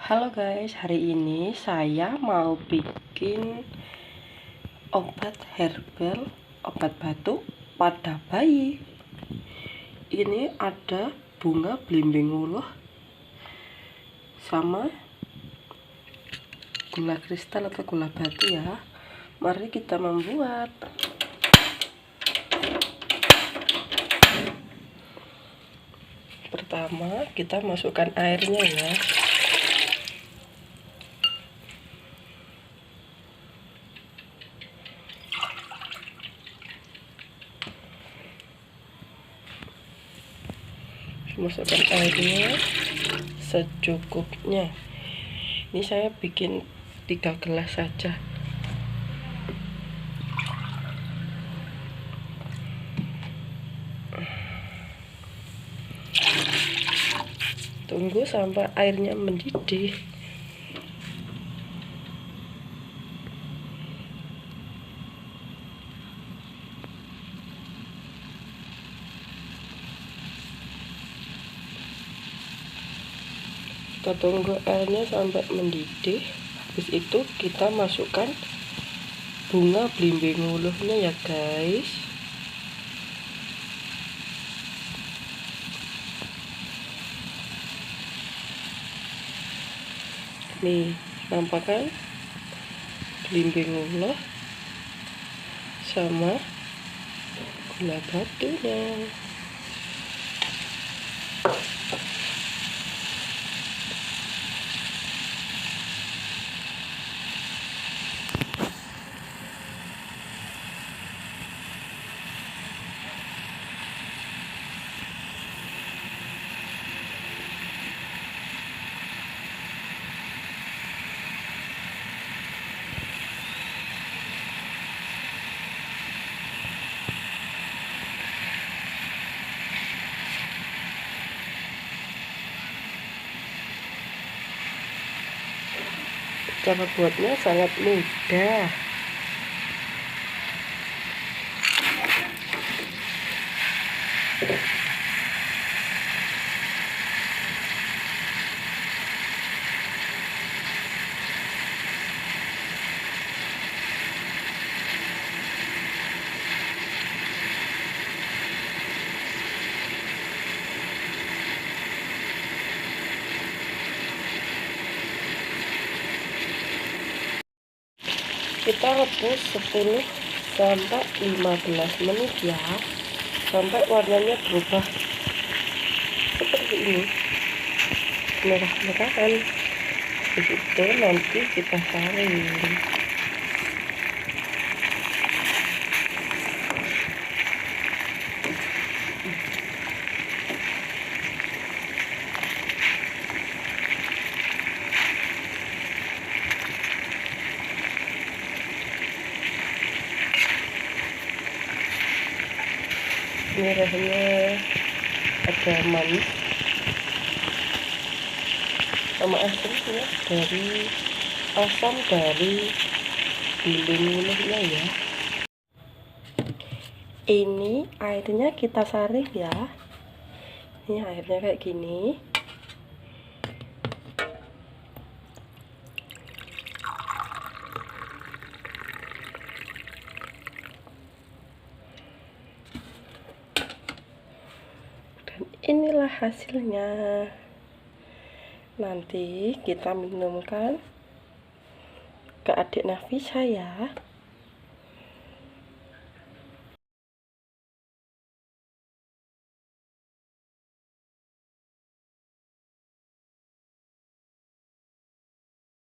Halo guys, hari ini saya mau bikin obat herbal, obat batuk pada bayi. Ini ada bunga belimbing uluh sama gula kristal atau gula batu ya. Mari kita membuat. Pertama kita masukkan airnya ya. Masukkan airnya secukupnya. Ini saya bikin 3 gelas saja. Tunggu sampai airnya mendidih. Kita tunggu airnya sampai mendidih. Habis itu kita masukkan bunga belimbing uluhnya ya guys. Nih, nampak kan belimbing uluh sama gula batunya. Cara buatnya sangat mudah. Kita rebus 10 sampai 15 menit ya, sampai warnanya berubah seperti ini, merah-merahan. Begitu nanti kita saring. Ini rasanya ada manis sama asamnya dari asam dari belimbing uluhnya ya. Ini airnya kita saring ya. Ini airnya kayak gini. Inilah hasilnya. Nanti kita minumkan ke adik Nafisa ya.